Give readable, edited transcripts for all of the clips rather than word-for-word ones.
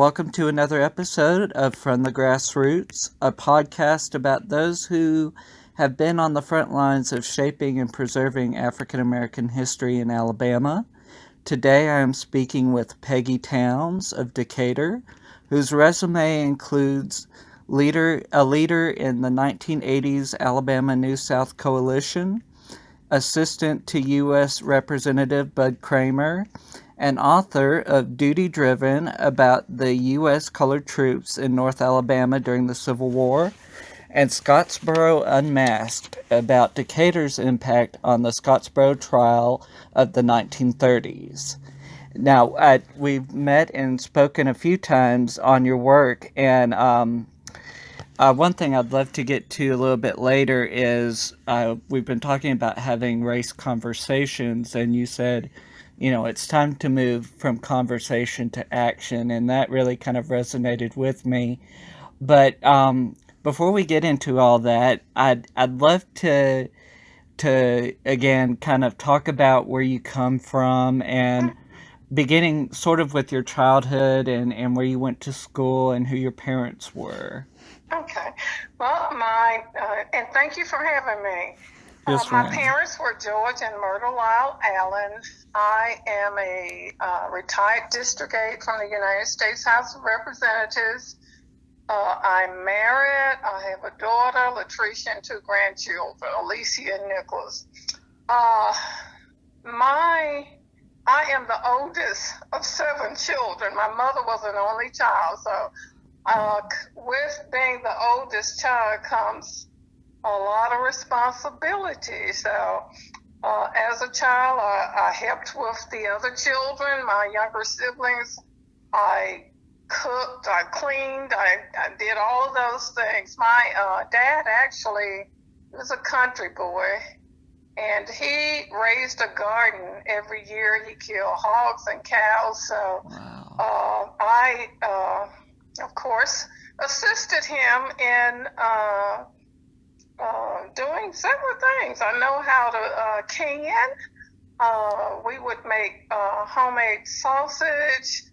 Welcome to another episode of From the Grassroots, a podcast about those who have been on the front lines of shaping and preserving African American history in Alabama. Today I am speaking with Peggy Towns of Decatur, whose resume includes a leader in the 1980s Alabama New South Coalition, assistant to U.S. Representative Bud Cramer, and author of Duty Driven about the U.S. colored troops in North Alabama during the Civil War, and Scottsboro Unmasked about Decatur's impact on the Scottsboro trial of the 1930s. Now, we've met and spoken a few times on your work, and one thing I'd love to get to a little bit later is we've been talking about having race conversations, and you said, it's time to move from conversation to action, and that really kind of resonated with me. But before we get into all that, I'd love to again kind of talk about where you come from and beginning sort of with your childhood and where you went to school and who your parents were. Okay. Well, and thank you for having me. Yes, my ma'am. parents were George and Myrtle Lyle Allen. I am a retired District 8 from the United States House of Representatives. I'm married. I have a daughter, Latricia, and 2 grandchildren, Alicia and Nicholas. I am the oldest of 7 children. My mother was an only child, so with being the oldest child comes a lot of responsibility. So as a child, I helped with the other children, my younger siblings. I cooked, I cleaned, I did all of those things. My dad actually was a country boy, and he raised a garden every year. He killed hogs and cows. So Wow. I, of course, assisted him in doing several things. I know how to can. We would make homemade sausage.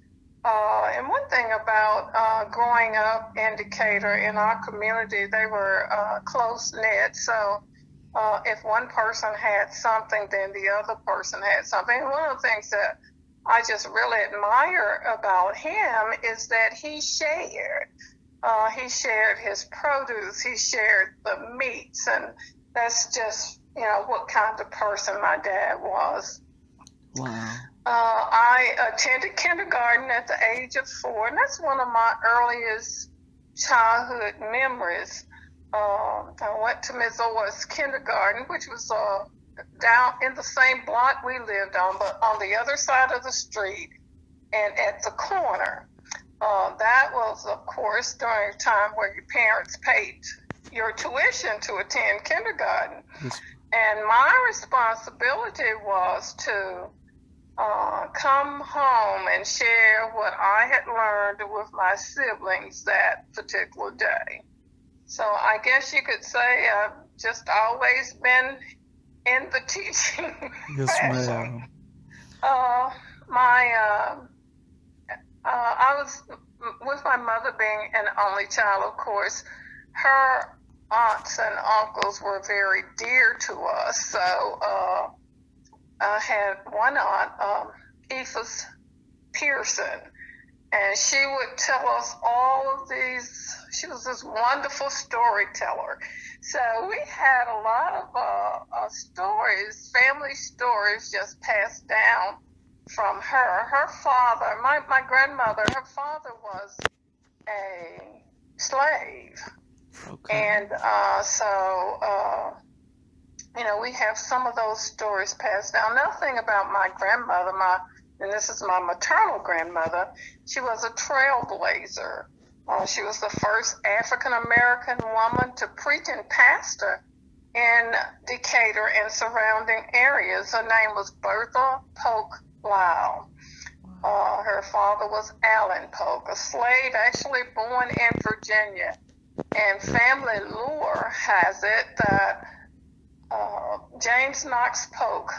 And one thing about growing up in Decatur, in our community, they were close-knit. So if one person had something, then the other person had something. And one of the things that I just really admire about him is that he shared. He shared his produce. He shared the meats. And that's just, what kind of person my dad was. Wow. I attended kindergarten at the age of 4, and that's one of my earliest childhood memories. I went to Ms. Orr's kindergarten, which was down in the same block we lived on, but on the other side of the street and at the corner. That was, of course, during a time where your parents paid your tuition to attend kindergarten. Yes. And my responsibility was to come home and share what I had learned with my siblings that particular day. So I guess you could say I've just always been in the teaching Yes, fashion. ma'am. I was, with my mother being an only child, of course, her aunts and uncles were very dear to us. So I had one aunt, Ethos Pearson, and she would tell us all of these. She was this wonderful storyteller. So we had a lot of stories, family stories, just passed down from her. Her father, my grandmother, her father was a slave. Okay. And we have some of those stories passed down. Nothing about my grandmother, and this is my maternal grandmother. She was a trailblazer. She was the first African-American woman to preach and pastor in Decatur and surrounding areas. Her name was Bertha Polk Lyle. Her father was Allen Polk, a slave actually born in Virginia. And family lore has it that James Knox Polk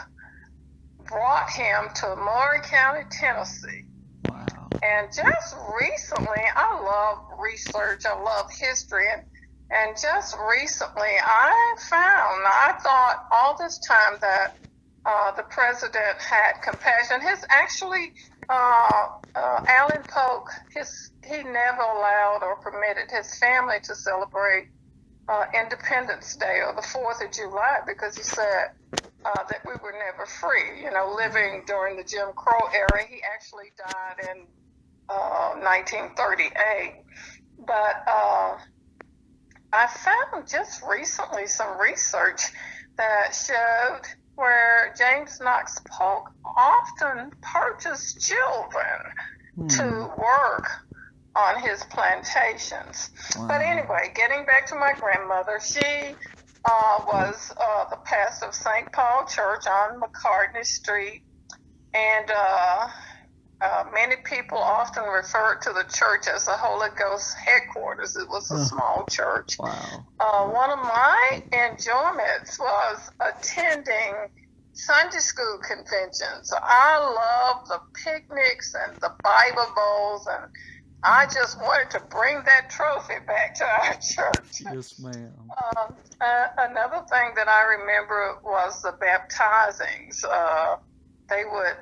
brought him to Maury County, Tennessee. Wow. And just recently, I love research, I love history, and just recently I thought all this time that the president had compassion. Allen Polk, he never allowed or permitted his family to celebrate Independence Day or the 4th of July because he said that we were never free. Living during the Jim Crow era, he actually died in 1938. But I found just recently some research that showed where James Knox Polk often purchased children to work on his plantations. Wow. But anyway, getting back to my grandmother, she was the pastor of St. Paul Church on McCartney Street, and many people often referred to the church as the Holy Ghost headquarters. It was a small church. Wow. One of my enjoyments was attending Sunday school conventions. I love the picnics and the Bible bowls, and I just wanted to bring that trophy back to our church. Yes, ma'am. Another thing that I remember was the baptizings. They would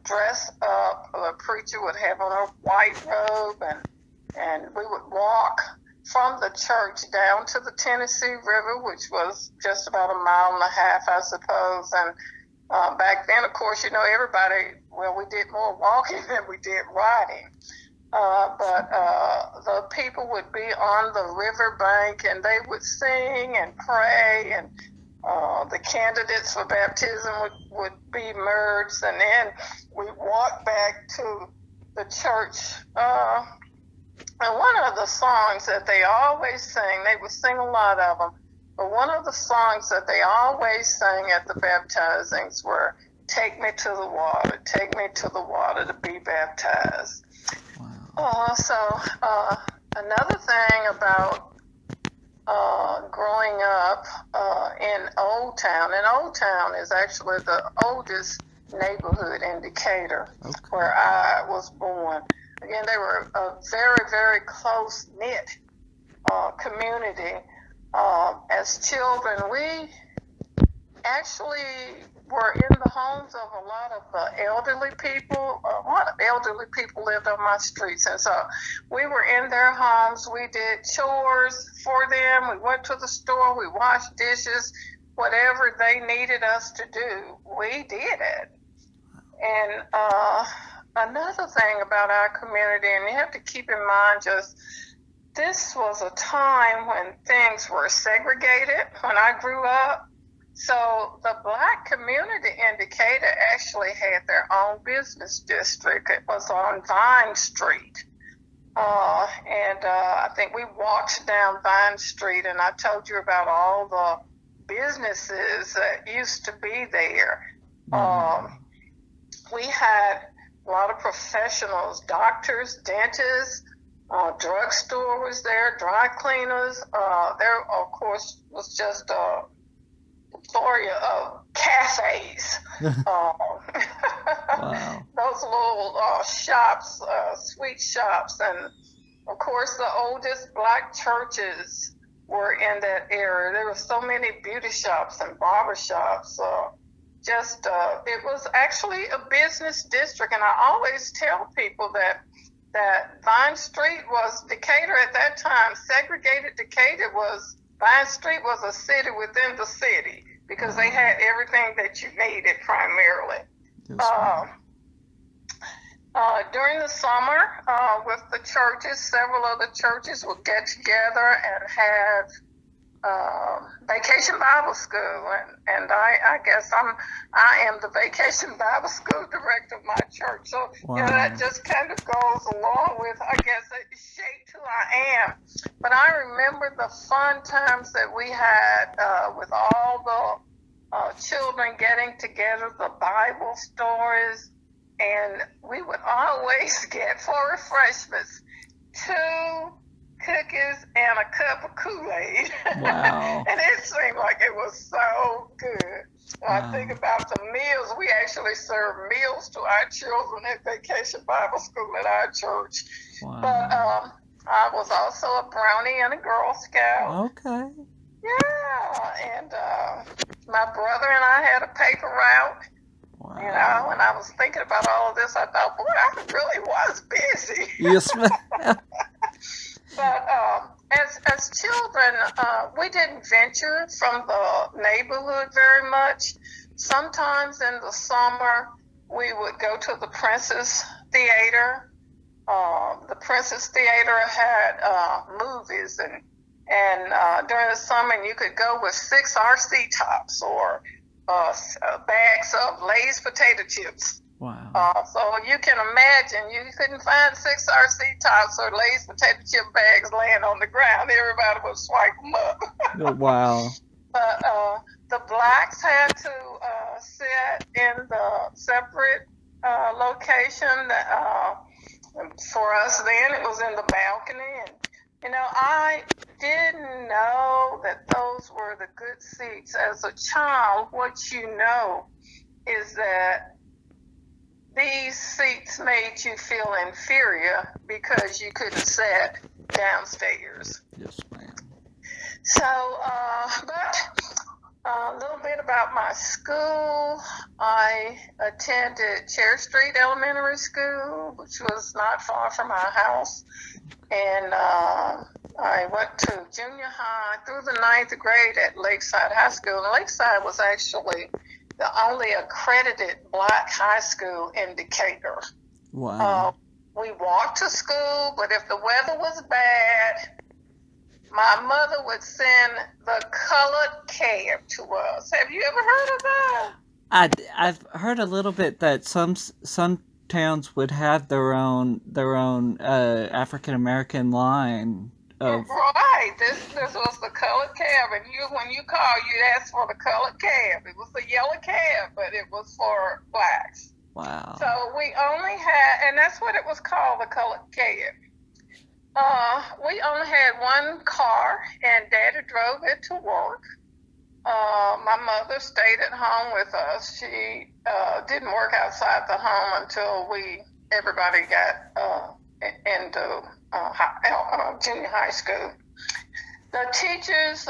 dress up. The preacher would have on a white robe, and we would walk from the church down to the Tennessee River, which was just about 1.5 miles, I suppose. And back then, of course, everybody, we did more walking than we did riding. But the people would be on the riverbank, and they would sing and pray, and the candidates for baptism would be merged, and then we walked back to the church. And one of the songs that they always sing, they would sing a lot of them, but one of the songs that they always sang at the baptizings were, "Take me to the water, take me to the water to be baptized." Wow. Another thing about growing up in Old Town, and Old Town is actually the oldest neighborhood in Decatur, where I was born. Again, they were a very, very close-knit community. As children, we actually were in the homes of a lot of elderly people. A lot of elderly people lived on my streets, and so we were in their homes. We did chores for them. We went to the store. We washed dishes. Whatever they needed us to do, we did it. And another thing about our community, and you have to keep in mind, this was a time when things were segregated when I grew up. So the Black community in Decatur actually had their own business district. It was on Vine Street. And I think we walked down Vine Street, and I told you about all the businesses that used to be there. We had a lot of professionals, doctors, dentists, drugstore was there, dry cleaners. There, of course, was just a plethora of cafes. Wow. Those little shops, sweet shops. And, of course, the oldest Black churches were in that area. There were so many beauty shops and barber shops. It was actually a business district, and I always tell people that Vine Street was Decatur at that time. Segregated Decatur Vine Street was a city within the city because they had everything that you needed primarily. Yes, during the summer, with the churches, several of the churches would get together and have Vacation Bible School, and I guess I am the Vacation Bible School director of my church. So that just kind of goes along with, I guess, it shaped who I am. But I remember the fun times that we had with all the children getting together, the Bible stories, and we would always get for refreshments 2 cookies and a cup of Kool-Aid. Wow. And it seemed like it was so good. I Wow. think about the meals. We actually served meals to our children at Vacation Bible School at our church. Wow. But I was also a Brownie and a Girl Scout. Okay. Yeah, and my brother and I had a paper route. Wow. You know, and I was thinking about all of this. I thought, boy, I really was busy. Yes, ma'am. But as children, we didn't venture from the neighborhood very much. Sometimes in the summer, we would go to the Princess Theater. The Princess Theater had movies, and during the summer, you could go with 6 RC tops or bags of Lay's potato chips. Wow. So you can imagine you couldn't find 6 RC tops or Lay's potato chip bags laying on the ground. Everybody would swipe them up. Wow. But the blacks had to sit in the separate location. For us then, it was in the balcony. And, you know, I didn't know that those were the good seats. As a child, what you know is that these seats made you feel inferior because you couldn't sit downstairs. Yes, ma'am. So, but a little bit about my school. I attended Cherry Street Elementary School, which was not far from our house. And I went to junior high through the 9th grade at Lakeside High School. And Lakeside was actually the only accredited black high school in Decatur. Wow. We walked to school, but if the weather was bad, my mother would send the colored cab to us. Have you ever heard of that? I've heard a little bit that some towns would have their own African American line of. Right. This was the colored cab, and when you call, you'd ask for the colored cab. It was the yellow cab, but it was for blacks. Wow. So we only had, and that's what it was called, the colored cab. We only had one car, and Daddy drove it to work. My mother stayed at home with us. She didn't work outside the home until everybody got into junior high school. The teachers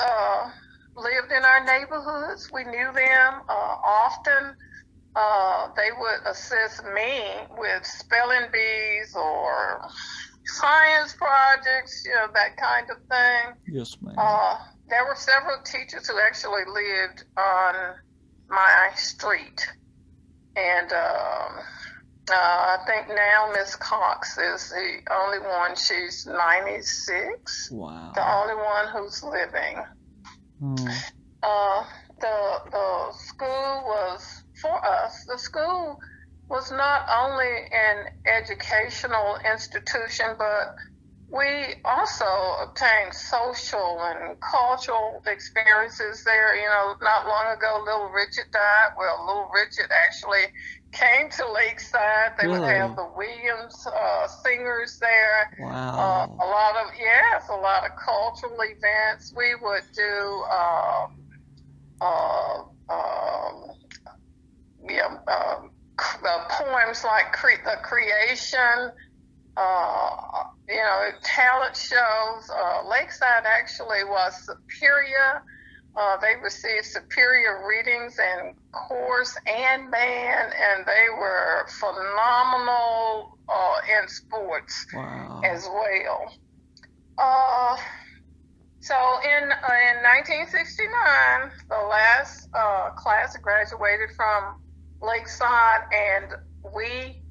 lived in our neighborhoods. We knew them often. They would assist me with spelling bees or science projects, that kind of thing. Yes, ma'am. There were several teachers who actually lived on my street. And I think now Miss Cox is the only one. She's 96. Wow. The only one who's living. The school was, for us, the school was not only an educational institution, but we also obtained social and cultural experiences there. Not long ago, Little Richard died. Well, Little Richard actually came to Lakeside. They would have the Williams singers there. Wow. A lot of cultural events. We would do poems like The Creation, talent shows. Lakeside actually was superior. They received superior readings in chorus and band, and they were phenomenal in sports as well. So in 1969, the last class graduated from Lakeside, and we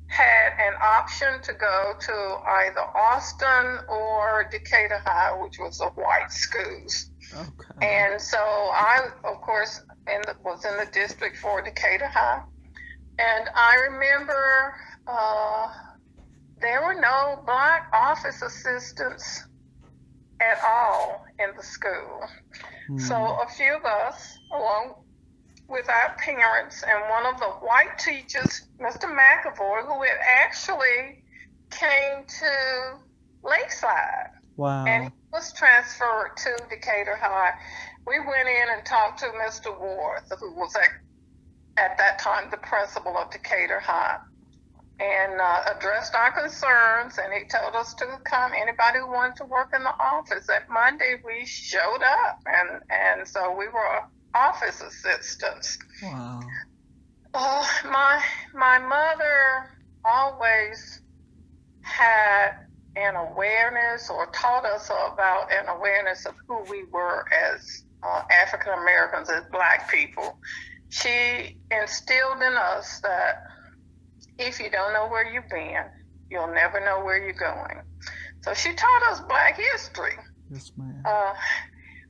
had an option to go to either Austin or Decatur High, which was the white schools. Okay. And so I, of course, was in the district for Decatur High. And I remember there were no black office assistants at all in the school. So a few of us, along with our parents, and one of the white teachers, Mr. McAvoy, who had actually came to Lakeside. Wow. And he was transferred to Decatur High. We went in and talked to Mr. Worth, who was at that time the principal of Decatur High, and addressed our concerns, and he told us to come, anybody who wanted to work in the office. That Monday we showed up, and so we were office assistants. Wow. My mother always had an awareness, or taught us about an awareness of who we were as African Americans, as Black people. She instilled in us that if you don't know where you've been, you'll never know where you're going. So she taught us Black history. Yes, ma'am.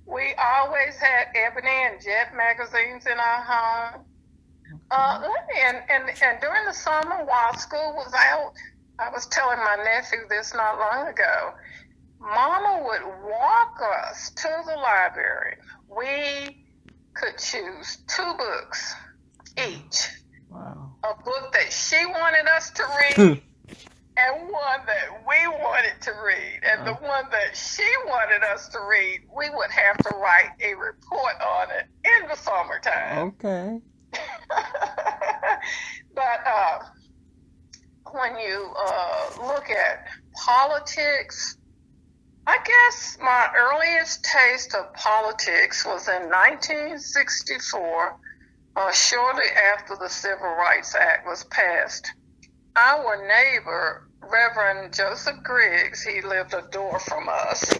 We always had Ebony and Jet magazines in our home. And during the summer, while school was out, I was telling my nephew this not long ago, Mama would walk us to the library. We could choose 2 books each. Wow. A book that she wanted us to read and one that we wanted to read. And the one that she wanted us to read, we would have to write a report on it in the summertime. Okay. But when you look at politics, I guess my earliest taste of politics was in 1964, shortly after the Civil Rights Act was passed. Our neighbor, Reverend Joseph Griggs, he lived a door from us.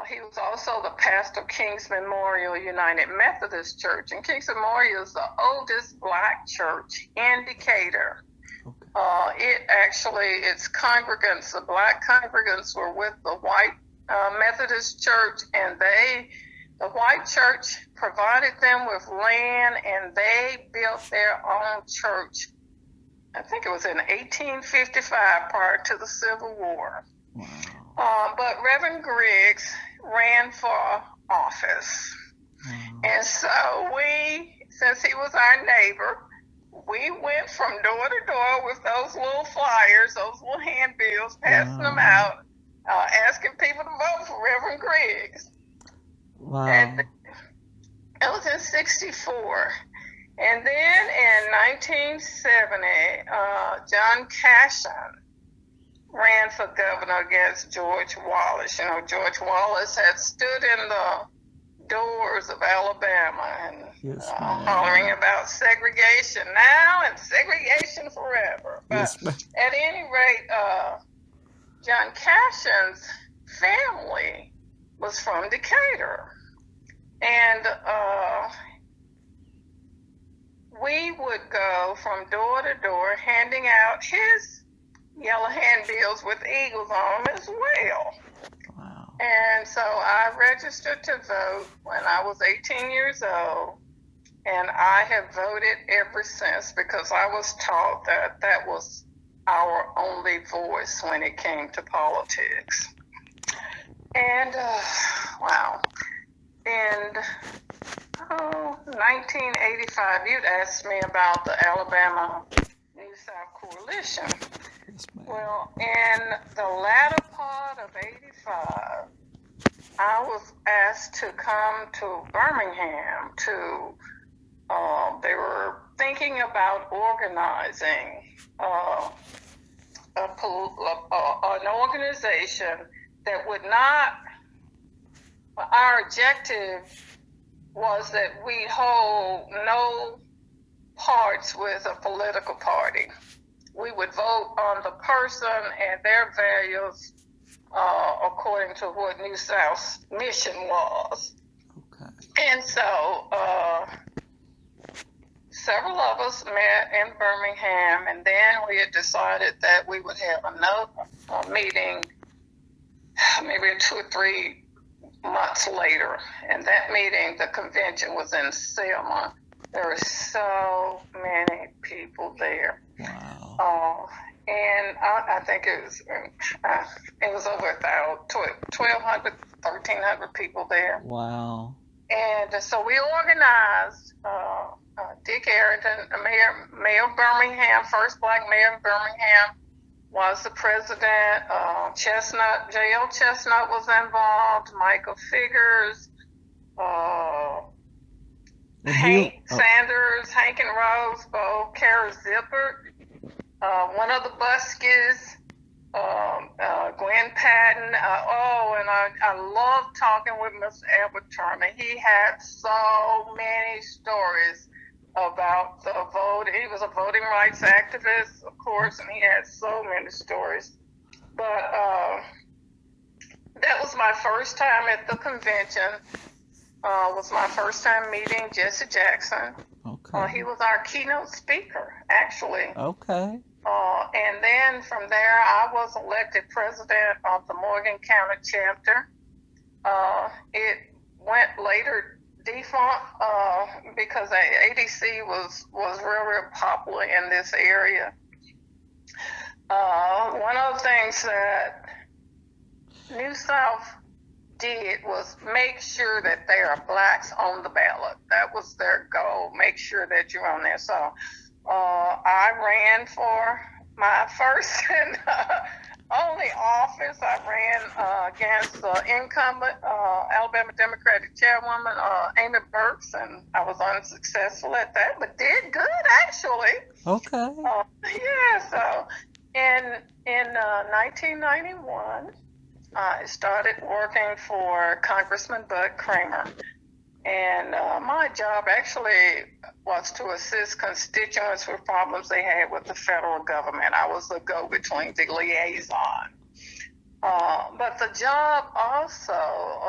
He was also the pastor of King's Memorial United Methodist Church, and King's Memorial is the oldest Black church in Decatur. Okay. Its congregants, the Black congregants, were with the white Methodist church, and the white church provided them with land, and they built their own church. I think it was in 1855, prior to the Civil War. Wow. But Reverend Griggs ran for office. Wow. And so since he was our neighbor, we went from door to door with those little flyers, those little handbills, passing them out, asking people to vote for Reverend Griggs. Wow. And it was in 64. And then in 1970, John Cashin ran for governor against George Wallace. You know, George Wallace had stood in the doors of Alabama and hollering about segregation now and segregation forever. But at any rate, John Cashin's family was from Decatur. And we would go from door to door handing out his yellow handbills with eagles on them as well. Wow. And so I registered to vote when I was 18 years old, and I have voted ever since because I was taught that that was our only voice when it came to politics. And, wow. In 1985, you'd asked me about the Alabama New South Coalition. Yes, well, in the latter part of 85, I was asked to come to Birmingham they were thinking about organizing an organization that would not, our objective was that we hold no parts with a political party. We would vote on the person and their values according to what New South's mission was. Okay. And so several of us met in Birmingham, and then we had decided that we would have another meeting maybe 2 or 3 months later. And that meeting, the convention, was in Selma. There were so many people there. Wow. And I think it was over 1,200, 1,300 people there. Wow. And so we organized Dick Arrington, Mayor of Birmingham, first Black mayor of Birmingham, was the president. Chestnut, J.L. Chestnut was involved. Michael Figures, Hank Sanders, Hank and Rose, both. Kara Zippert, one of the Buskies, Gwen Patton. And I love talking with Mr. Albert Turner. He had so many stories about the vote. He was a voting rights activist, of course, and he had so many stories. But that was my first time at the convention. Was my first time meeting Jesse Jackson. Okay. He was our keynote speaker, actually. Okay. And then from there, I was elected president of the Morgan County chapter. It went later defunct because ADC was real popular in this area. One of the things that New South did was make sure that there are blacks on the ballot. That was their goal. Make sure that you're on there. So I ran for my first and only office. I ran against the incumbent Alabama Democratic Chairwoman Amy Burks, and I was unsuccessful at that, but did good actually. Okay. Yeah. So in 1991. I started working for Congressman Bud Cramer, and my job actually was to assist constituents with problems they had with the federal government. I was the go-between, the liaison. But the job also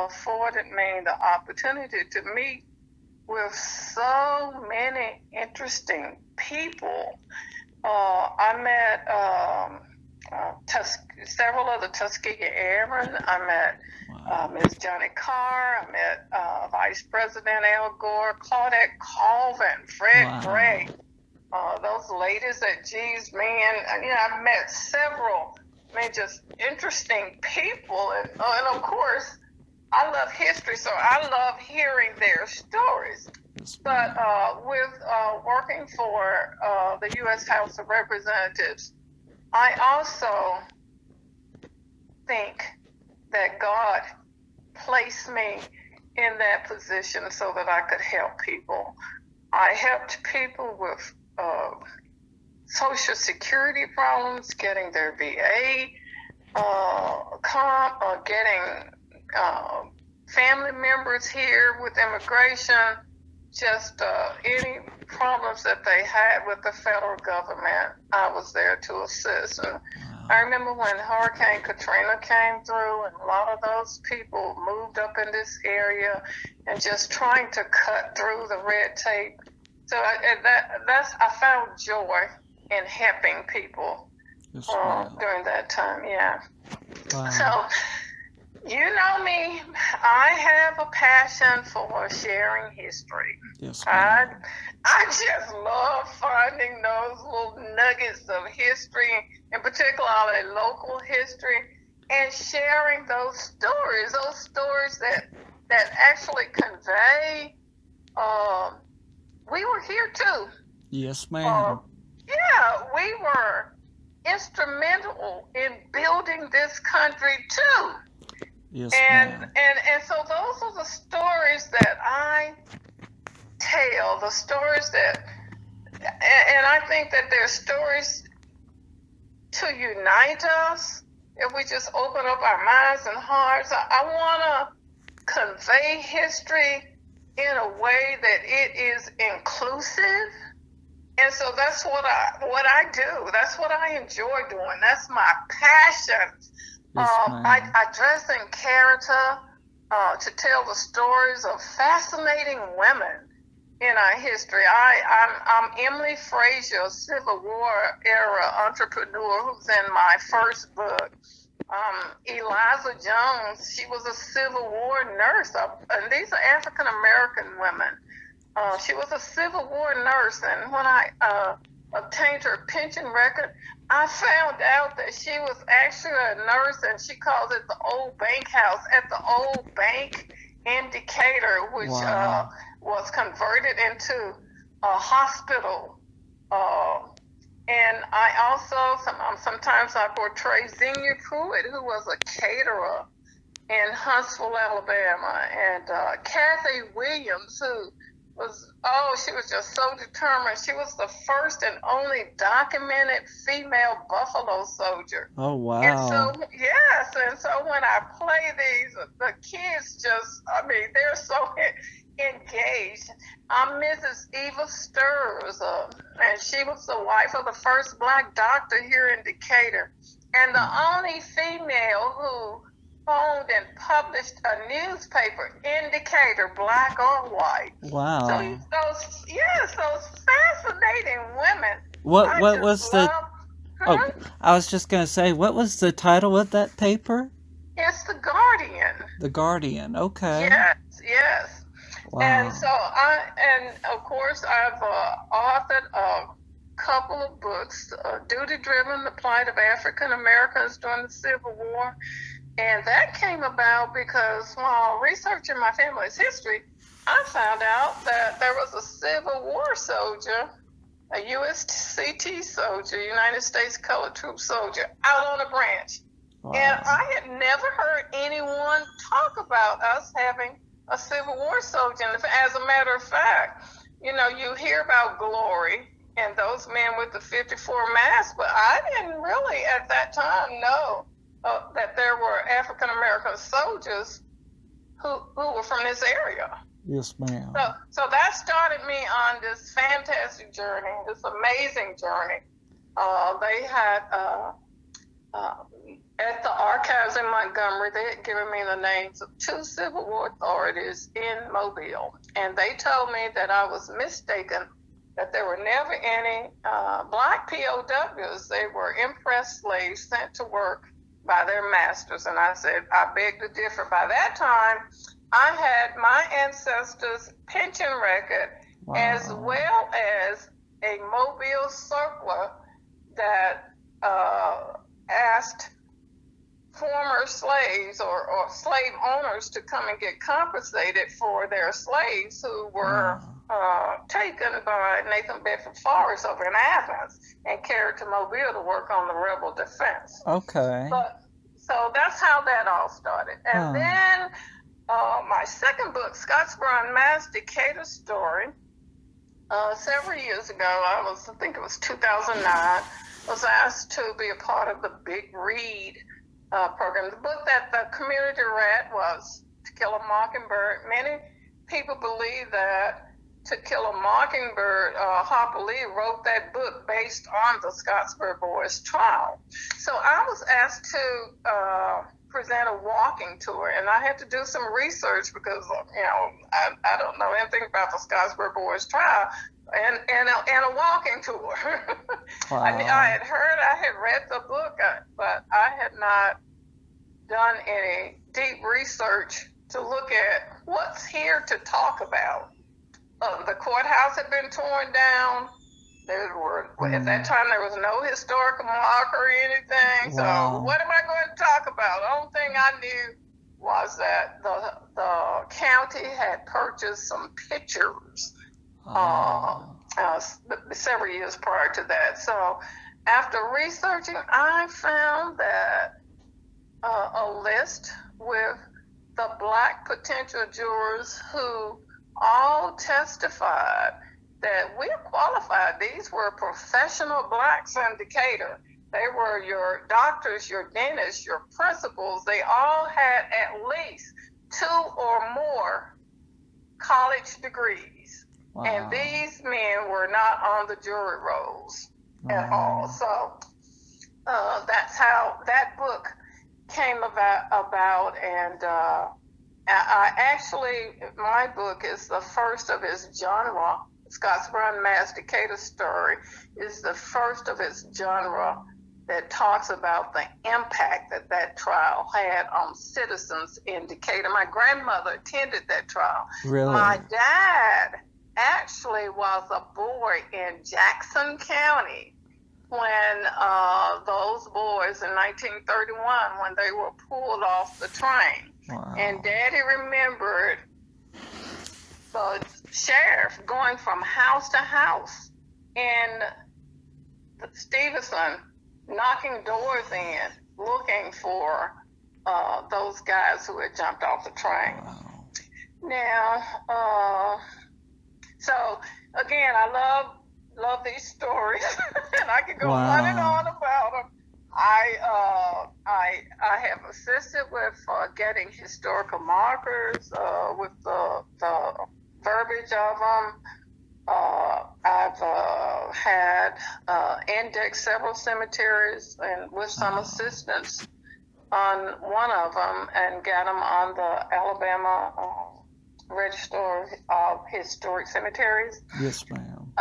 afforded me the opportunity to meet with so many interesting people. I met several of the Tuskegee Airmen. I met Ms. Johnny Carr. I met Vice President Al Gore, Claudette Colvin, Fred Gray, those ladies at G's Men. I met several, just interesting people. And of course, I love history, so I love hearing their stories. But with working for the U.S. House of Representatives, I also think that God placed me in that position so that I could help people. I helped people with Social Security problems, getting their VA getting family members here with immigration, just any problems that they had with the federal government, I was there to assist. And I remember when Hurricane Katrina came through, and a lot of those people moved up in this area and just trying to cut through the red tape. So I found joy in helping people during that time. Yeah. Wow. So, you know me, I have a passion for sharing history. Yes, I just love finding those little nuggets of history, in particular local history, and sharing those stories that actually convey, we were here too. Yes, ma'am. Yeah, we were instrumental in building this country too. Yes, and so those are the stories that I tell, the stories that, and I think that they're stories to unite us if we just open up our minds and hearts. I want to convey history in a way that it is inclusive. And so that's what I do. That's what I enjoy doing. That's my passion. Yes, I dress in character to tell the stories of fascinating women in our history. I'm Emily Frazier, Civil War era entrepreneur, who's in my first book. Eliza Jones, she was a Civil War nurse, and these are African American women. She was a Civil War nurse, and when I obtained her pension record, I found out that she was actually a nurse, and she calls it the Old Bank House at the Old Bank in Decatur, which was converted into a hospital. And I also, sometimes I portray Xenia Pruitt, who was a caterer in Huntsville, Alabama, and Kathy Williams, who she was just so determined. She was the first and only documented female buffalo soldier. Oh, wow. And so, yes, and so when I play these, the kids they're so engaged. I'm Mrs. Eva Stirs, and she was the wife of the first black doctor here in Decatur, and the only female who owned and published a newspaper in Decatur, black or white. Wow. So those fascinating women. What was the? Oh, I was just gonna say, what was the title of that paper? It's The Guardian. The Guardian. Okay. Yes. Wow. And so of course, I've authored a couple of books, Duty Driven, The Plight of African Americans During the Civil War. And that came about because while researching my family's history, I found out that there was a Civil War soldier, a USCT soldier, United States Colored Troop soldier, out on a branch. Wow. And I had never heard anyone talk about us having a Civil War soldier. As a matter of fact, you hear about Glory and those men with the 54 masks, but I didn't really at that time know that there were African American soldiers who were from this area. Yes, ma'am. So that started me on this fantastic journey, this amazing journey. They had at the archives in Montgomery, they had given me the names of 2 Civil War authorities in Mobile, and they told me that I was mistaken, that there were never any black POWs. They were impressed slaves sent to work by their masters. And I said, I beg to differ. By that time, I had my ancestors' pension record, wow, as well as a Mobile circular that asked former slaves or slave owners to come and get compensated for their slaves who were taken by Nathan Bedford Forrest over in Athens and carried to Mobile to work on the rebel defense. Okay. So that's how that all started. And then my second book, Scottsboro Unmasked, Decatur Story, several years ago, I think it was 2009, was asked to be a part of the Big Read program. The book that the community read was To Kill a Mockingbird. Many people believe that To Kill a Mockingbird, Harper Lee wrote that book based on the Scottsboro Boys trial. So I was asked to present a walking tour, and I had to do some research because, I don't know anything about the Scottsboro Boys trial, and a walking tour. Wow. I had read the book, but I had not done any deep research to look at what's here to talk about. The courthouse had been torn down. At that time, there was no historical marker or anything. Wow. So what am I going to talk about? The only thing I knew was that the county had purchased some pictures several years prior to that. So after researching, I found that a list with the black potential jurors who all testified that we qualified. These were professional blacks in Decatur. They were your doctors, your dentists, your principals. They all had at least 2 or more college degrees. Wow. And these men were not on the jury rolls at all. So that's how that book came about, and I actually, my book is the first of its genre. Scottsboro Unmasked, Decatur Story is the first of its genre that talks about the impact that trial had on citizens in Decatur. My grandmother attended that trial. Really? My dad actually was a boy in Jackson County when those boys in 1931, when they were pulled off the train. Wow. And Daddy remembered the sheriff going from house to house in Stevenson knocking doors in, looking for those guys who had jumped off the train. Wow. Now, so again, I love these stories, and I could go on and on about them. I have assisted with getting historical markers with the verbiage of them. I've had indexed several cemeteries and with some assistance on one of them, and got them on the Alabama Register of Historic Cemeteries. Yes, ma'am.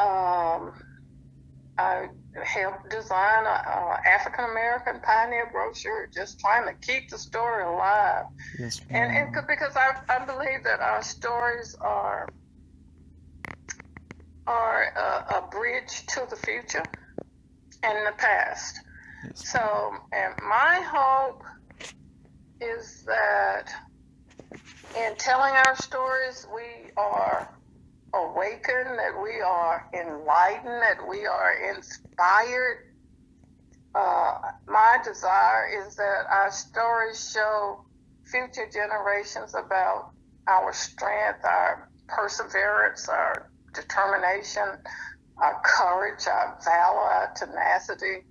I helped design a African American pioneer brochure, just trying to keep the story alive. Yes, ma'am. And because I believe that our stories are a bridge to the future and the past. Yes, so, and my hope is that in telling our stories, we are awakened, that we are enlightened, that we are inspired. My desire is that our stories show future generations about our strength, our perseverance, our determination, our courage, our valor, our tenacity.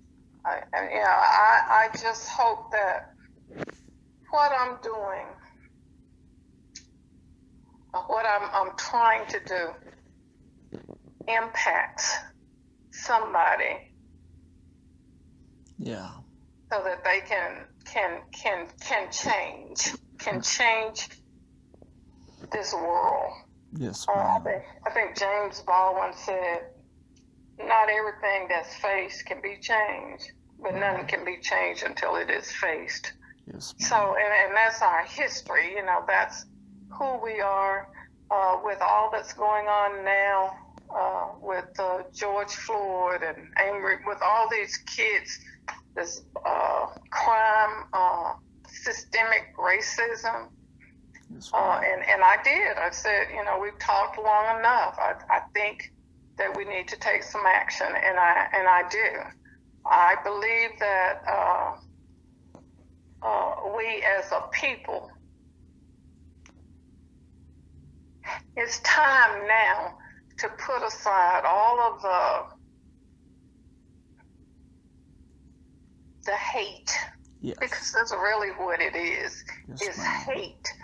I just hope that what I'm doing, what I'm trying to do, impacts somebody. Yeah. So that they can change this world. Yes, ma'am. I think James Baldwin said, "Not everything that's faced can be changed, but none can be changed until it is faced." Yes, ma'am. So, and that's our history. That's who we are. With all that's going on now, with George Floyd and angry, with all these kids, this crime, systemic racism. Yes, and I said, we've talked long enough. I think that we need to take some action, and I do. I believe that we as a people, it's time now to put aside all of the hate. Yes. Because that's really what it is. Yes, is ma'am. hate.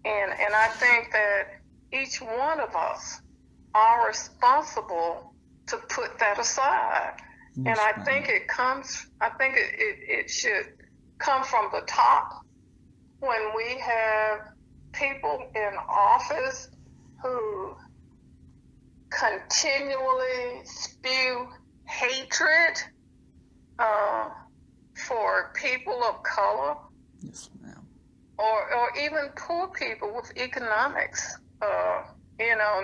And I think that each one of us are responsible to put that aside. Yes, and I ma'am. think it should come from the top, when we have people in office who continually spew hatred for people of color. Yes, ma'am. Or even poor people with economics.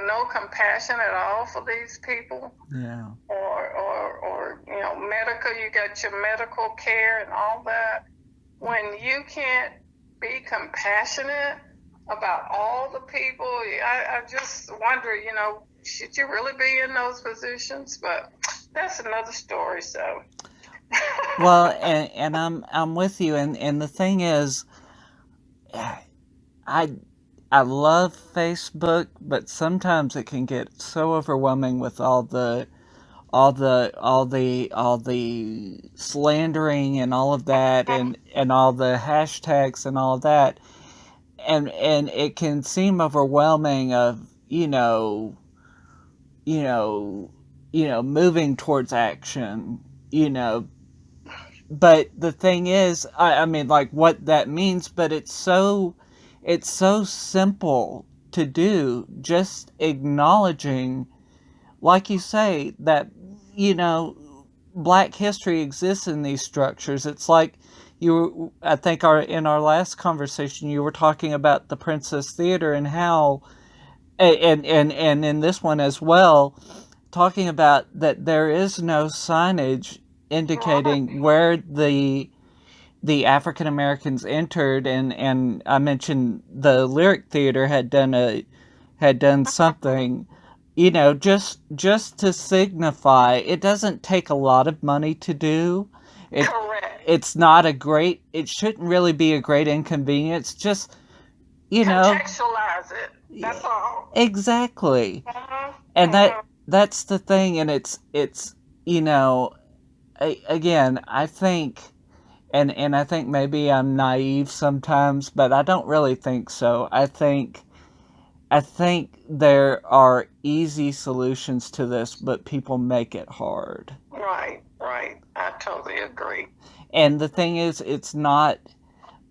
No compassion at all for these people. Yeah. Or medical, you got your medical care and all that. When you can't be compassionate about all the people, I just wonder, should you really be in those positions? But that's another story, so. Well, and I'm with you, and the thing is, I love Facebook, but sometimes it can get so overwhelming with all the slandering and all of that, and all the hashtags and all of that, and it can seem overwhelming of moving towards action, but the thing is, I mean, like, what that means, but it's so simple to do, just acknowledging, like you say, that, Black history exists in these structures. It's like I think in our last conversation, you were talking about the Princess Theater and how, and in this one as well, talking about that there is no signage indicating where the African Americans entered, and I mentioned the Lyric Theater had done something, you know, just to signify, it doesn't take a lot of money to do. Correct. It's not a great, it shouldn't really be a great inconvenience. Just, you know, Contextualize it. That's all. exactly. Mm-hmm. And Mm-hmm. that's the thing, and it's you know, again, I think, and I think maybe I'm naive sometimes, but I don't really think so. I think there are easy solutions to this, but people make it hard. Right, right. I totally agree. And the thing is, it's not.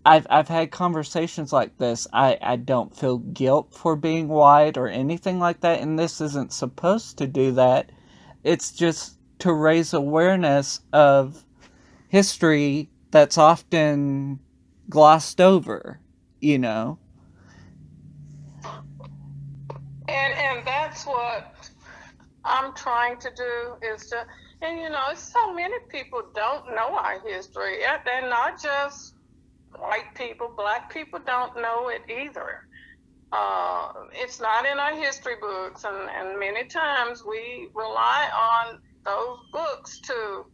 I've had conversations like this. I don't feel guilt for being white or anything like that, and this isn't supposed to do that. It's just to raise awareness of history that's often glossed over, you know. And that's what I'm trying to do is to, and so many people don't know our history. They're not just white people, black people don't know it either. It's not in our history books, and many times we rely on those books to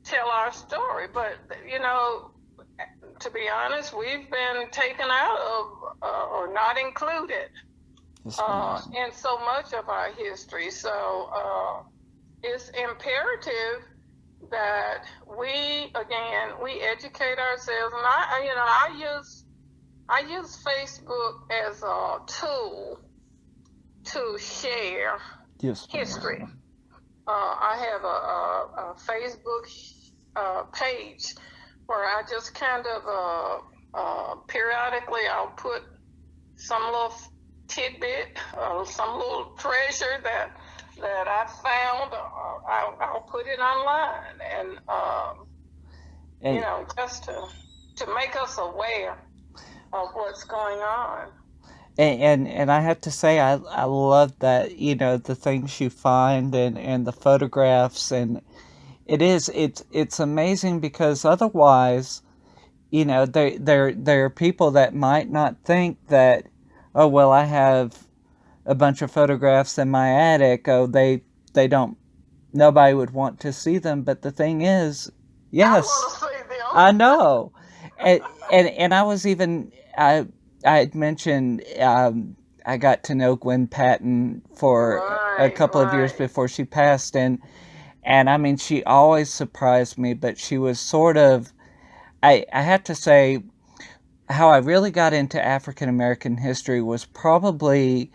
tell our story. But, to be honest, we've been taken out of or not included in so much of our history. So it's imperative that we educate ourselves. And I use Facebook as a tool to share history. I have a Facebook page where I just kind of periodically I'll put some little tidbit, some little treasure that I found. I'll put it online, and just to make us aware of what's going on. And I have to say, I love that, the things you find and the photographs, and it's amazing because otherwise, there are people that might not think that, oh well, I have a bunch of photographs in my attic. Oh, they don't, nobody would want to see them. But the thing is, yes, I want to see them. I know, and I was even I had mentioned I got to know Gwen Patton for a couple of years before she passed, and I mean she always surprised me, but she was sort of, I have to say, how I really got into African American history was probably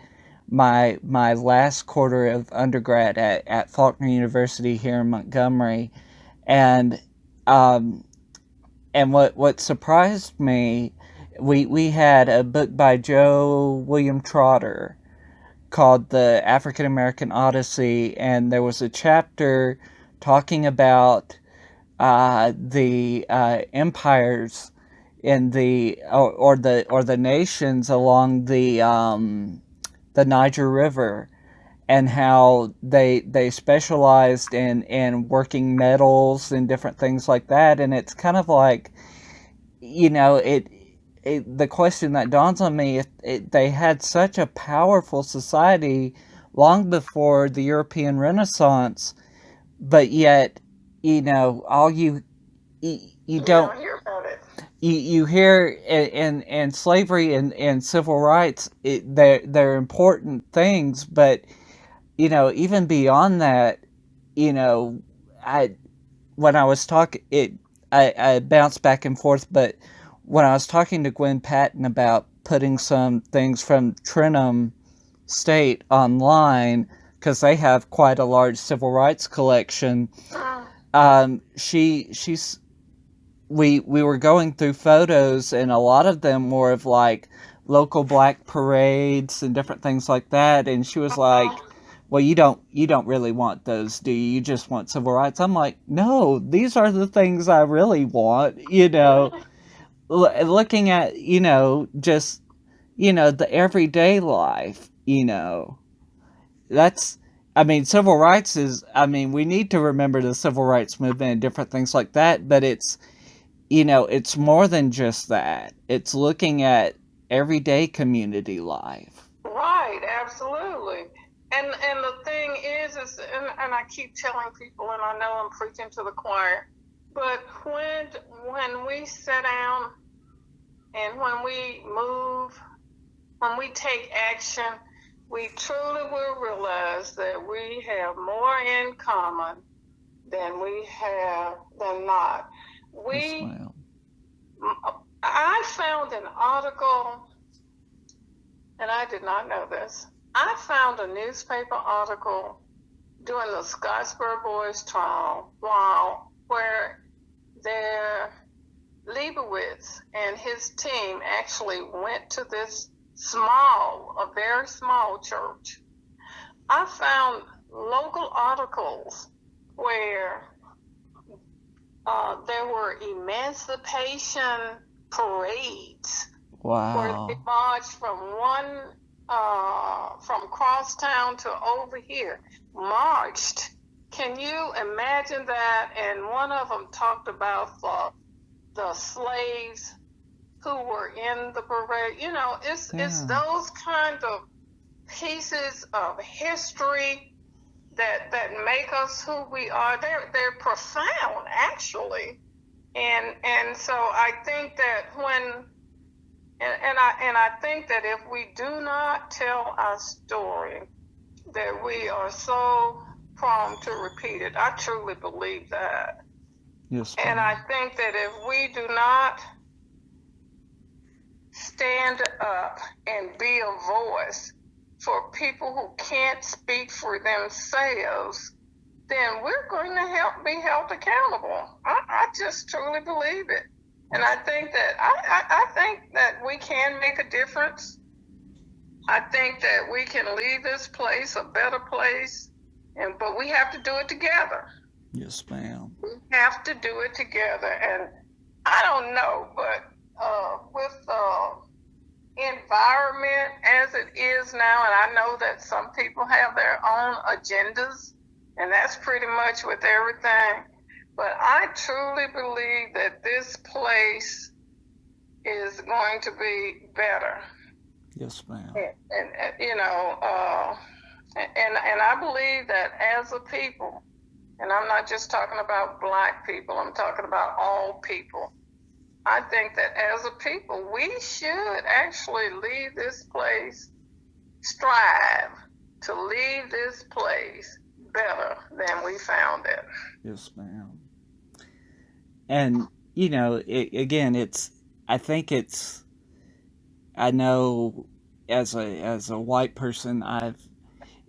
my last quarter of undergrad at Faulkner University here in Montgomery, and what surprised me, we had a book by Joe William Trotter called The African American Odyssey, and there was a chapter talking about the empires in or the nations along the Niger River, and how they specialized in working metals and different things like that. And it's kind of like, the question that dawns on me, if they had such a powerful society long before the European Renaissance, but yet, all you don't hear about it. You hear in slavery and civil rights, they're important things, but even beyond that, I when I was talking, I bounced back and forth, but when I was talking to Gwen Patton about putting some things from Trentham State online, because they have quite a large civil rights collection, we were going through photos, and a lot of them were of like local black parades and different things like that, and she was like, well, you don't really want those, do you? You just want civil rights. I'm like, no, these are the things I really want, looking at, just, the everyday life, that's, I mean, civil rights is, I mean, we need to remember the civil rights movement and different things like that, but it's, it's more than just that. It's looking at everyday community life. Right, absolutely. And the thing is and I keep telling people, and I know I'm preaching to the choir, but when we sit down and when we move, when we take action, we truly will realize that we have more in common than we have than not. I found an article, and I did not know this. I found a newspaper article during the Scottsboro Boys trial where their Leibowitz and his team actually went to this a very small church. I found local articles where there were emancipation parades. Wow. Where they marched from crosstown to over here. Marched. Can you imagine that? And one of them talked about the slaves who were in the parade. You know, it's those kind of pieces of history that make us who we are. They're profound, actually. And so I think that I think that if we do not tell our story, that we are so prone to repeat it. I truly believe that. Yes. And I think that if we do not stand up and be a voice for people who can't speak for themselves, then we're going to be held accountable. I just truly believe it. And I think that I think that we can make a difference. I think that we can leave this place a better place, but we have to do it together. Yes, ma'am. We have to do it together. And I don't know, but with the environment as it is now, and I know that some people have their own agendas, and that's pretty much with everything. But I truly believe that this place is going to be better. Yes, ma'am. And you know, and I believe that as a people, and I'm not just talking about Black people, I'm talking about all people. I think that as a people, we should actually leave this place, strive to leave this place better than we found it. Yes, ma'am. And, you know, I know as a white person,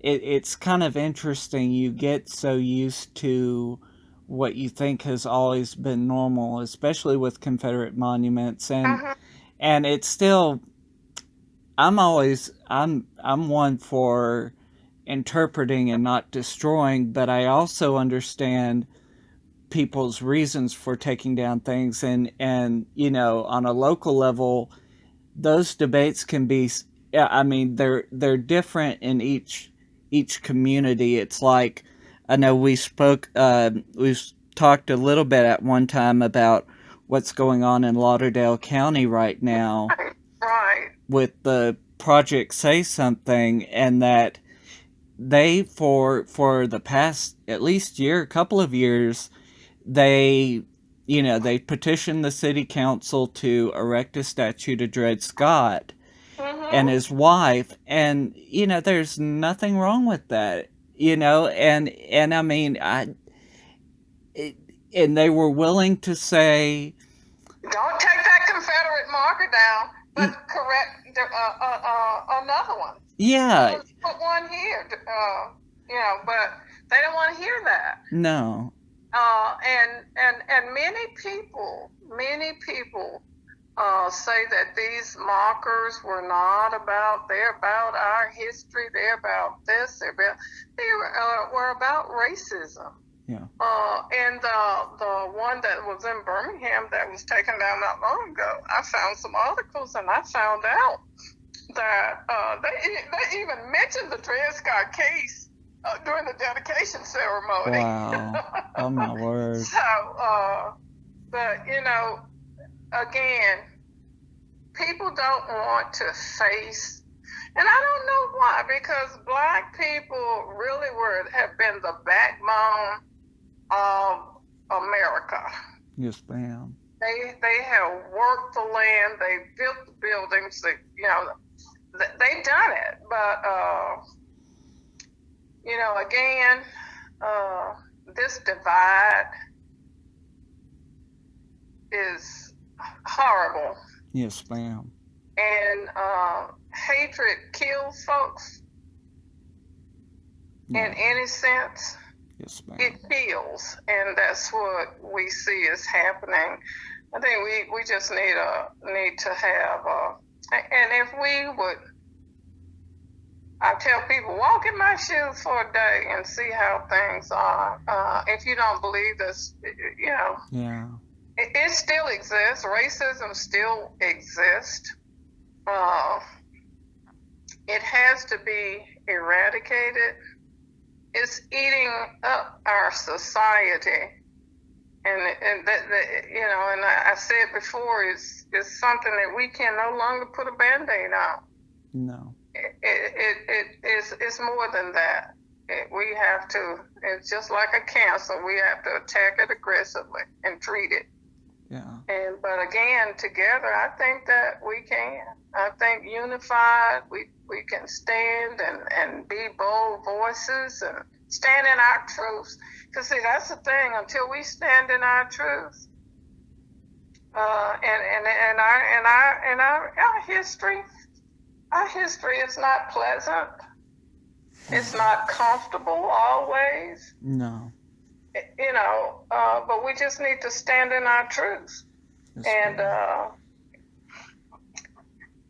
it's kind of interesting. You get so used to what you think has always been normal, especially with Confederate monuments, and it's still. I'm one for interpreting and not destroying, but I also understand people's reasons for taking down things, and you know, on a local level, those debates can be. I mean, they're different in each community. It's like, I know we've talked a little bit at one time about what's going on in Lauderdale County right now, right, with the Project Say Something, and that they for the past at least couple of years, they petitioned the city council to erect a statue to Dred Scott and his wife, and you know, there's nothing wrong with that, you know, and I mean, and they were willing to say, don't take that Confederate marker down, but correct another one. Yeah, let's put one here, you know, but they don't want to hear that. No. And many people say that these markers were not about, they're about our history, they're about this, they were about racism. Yeah. And the one that was in Birmingham that was taken down not long ago, I found some articles and I found out that they even mentioned the Dred Scott case during the dedication ceremony. Wow. Oh my word. So, but you know, again, people don't want to face, And I don't know why, because Black people really have been the backbone of America. Yes, ma'am. They have worked the land, they built the buildings, they done it. But again, this divide is horrible. Yes, ma'am. And hatred kills folks in any sense. Yes, ma'am. It kills, and that's what we see is happening. I think we just need to have, and if we would, I tell people, walk in my shoes for a day and see how things are. If you don't believe this, Yeah. It still exists. Racism still exists. It has to be eradicated. It's eating up our society, and I said before, it's something that we can no longer put a Band-Aid on. No. It's more than that. We have to. It's just like a cancer. We have to attack it aggressively and treat it. Yeah. But again, together, I think that we can. I think unified, we can stand and be bold voices and stand in our truths. Because see, that's the thing. Until we stand in our truth, and our history, is not pleasant. It's not comfortable always. No. But we just need to stand in our truth and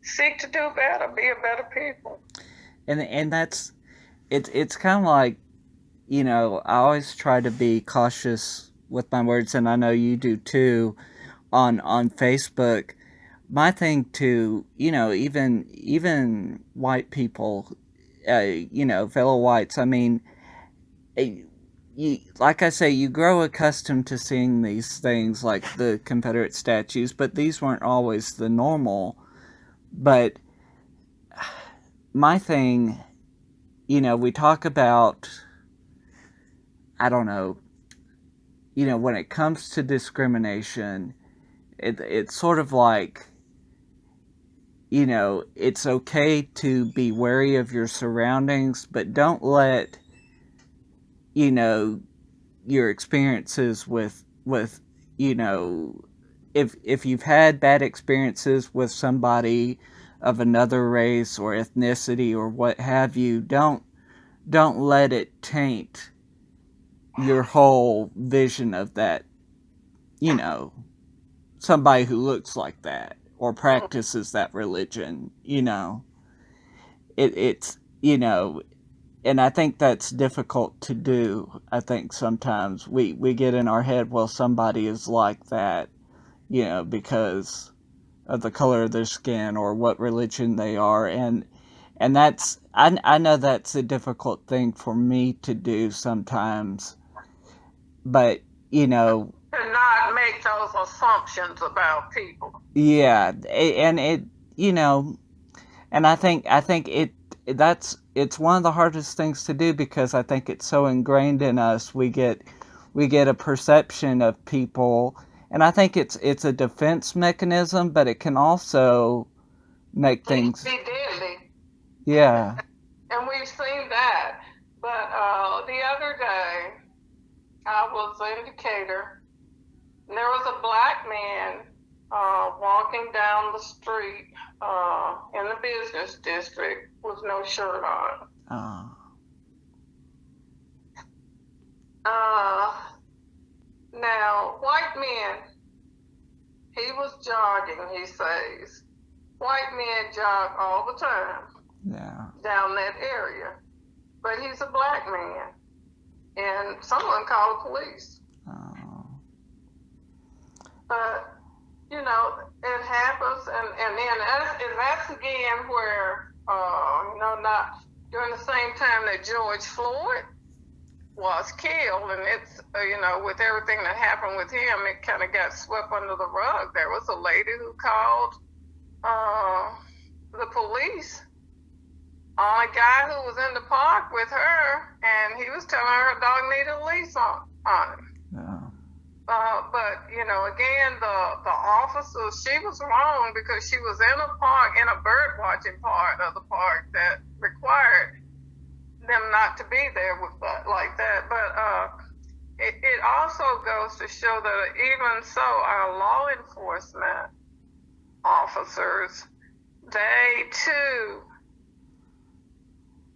seek to do better, be a better people. And that's it's kind of like, I always try to be cautious with my words, and I know you do too, on Facebook. My thing to, even white people, fellow whites, I mean, like I say, you grow accustomed to seeing these things like the Confederate statues, but these weren't always the normal. But my thing, we talk about, I don't know, when it comes to discrimination, it's sort of like, it's okay to be wary of your surroundings, but don't let, your experiences with if you've had bad experiences with somebody of another race or ethnicity or what have you, don't let it taint your whole vision of that, somebody who looks like that or practices that religion, it's and I think that's difficult to do. I think sometimes we get in our head, well, somebody is like that, because of the color of their skin or what religion they are. And that's, I know that's a difficult thing for me to do sometimes. But, To not make those assumptions about people. Yeah. And and I think it's one of the hardest things to do because I think it's so ingrained in us. We get a perception of people, and I think it's a defense mechanism, but it can also make things be deadly. Yeah. And we've seen that. But the other day, I was in Decatur, and there was a black man walking down the street in the business district with no shirt on. Now, white men, he was jogging, he says. White men jog all the time down that area. But he's a black man. And someone called the police. But, it happens. And then that's again where, not during the same time that George Floyd was killed, and it's, with everything that happened with him, it kind of got swept under the rug. There was a lady who called the police guy who was in the park with her, and he was telling her dog needed a leash on him. Oh. But again, the officer, she was wrong because she was in a park, in a bird watching part of the park that required them not to be there with like that. But it also goes to show that even so, our law enforcement officers, they too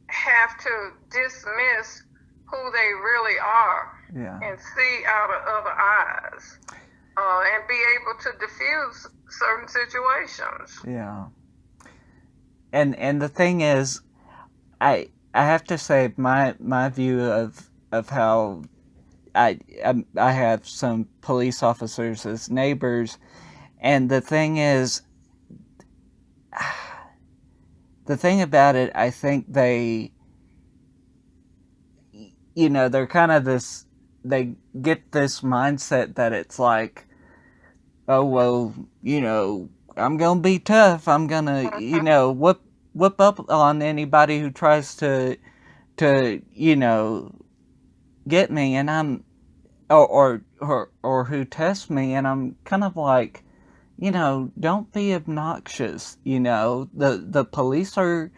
have to dismiss who they really are. Yeah. And see out of other eyes, and be able to diffuse certain situations. Yeah. And the thing is, I have to say my view of how I have some police officers as neighbors, and the thing is, the thing about it, I think they, they're kind of this. They get this mindset that it's like, oh, well, I'm going to be tough. I'm going to, whip up on anybody who tries to get me, and I'm, or who tests me, and I'm kind of like, don't be obnoxious. The police are,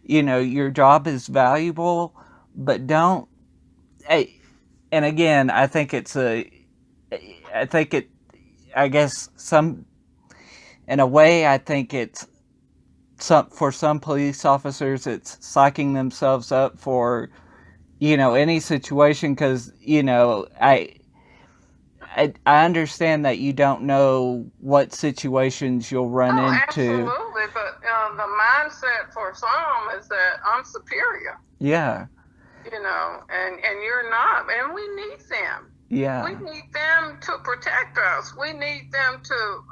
your job is valuable, but don't, hey. And again, I guess in a way, I think it's for some police officers, it's psyching themselves up for, any situation, because, I understand that you don't know what situations you'll run into. Absolutely, but the mindset for some is that I'm superior. Yeah. And you're not, and we need them. Yeah. We need them to protect us. We need them to,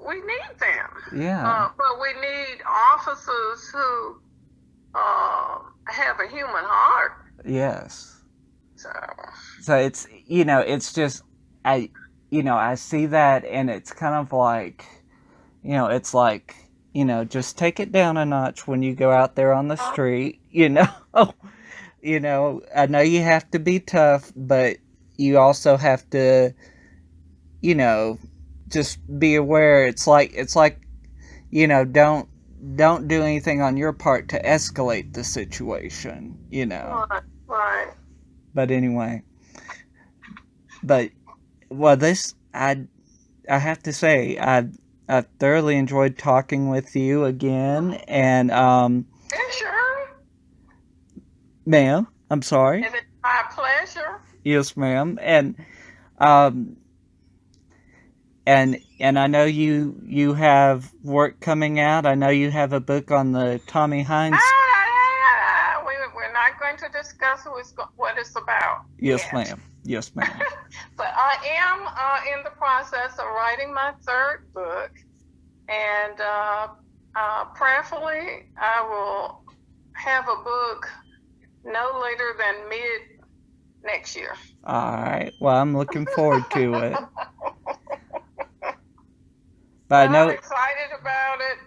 we need them. Yeah. But we need officers who have a human heart. Yes. So it's, it's just, I see that, and it's kind of like, it's like, just take it down a notch when you go out there on the street, I know you have to be tough, but you also have to, just be aware. It's like, don't do anything on your part to escalate the situation, Right. But anyway, this, I have to say, I thoroughly enjoyed talking with you again, and Sure. Ma'am, I'm sorry. Is it my pleasure? Yes, ma'am, and I know you have work coming out. I know you have a book on the Tommy Hines. We're not going to discuss what it's about. Yes, yet. ma'am. Yes, ma'am. But I am in the process of writing my third book, and prayerfully, I will have a book no later than mid next year. All right. Well, I'm looking forward to it. But I know I'm excited about it.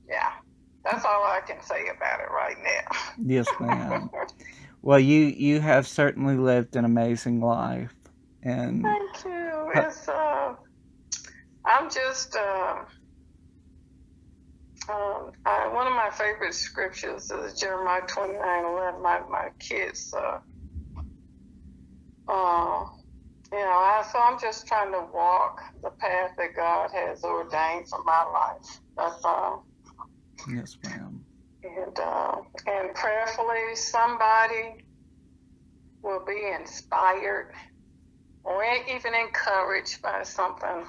Yeah. That's all I can say about it right now. Yes, ma'am. Well, you have certainly lived an amazing life, and thank you. It's I'm just one of my favorite scriptures is Jeremiah 29:11. My kids, so I'm just trying to walk the path that God has ordained for my life. That's all. Yes, ma'am. And prayerfully, somebody will be inspired or even encouraged by something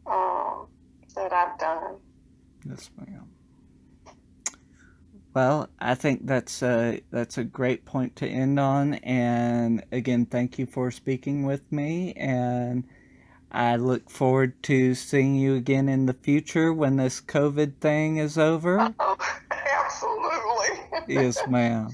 that I've done. Yes, ma'am. Well, I think that's a great point to end on. And again, thank you for speaking with me. And I look forward to seeing you again in the future when this COVID thing is over. Oh, absolutely. Yes, ma'am.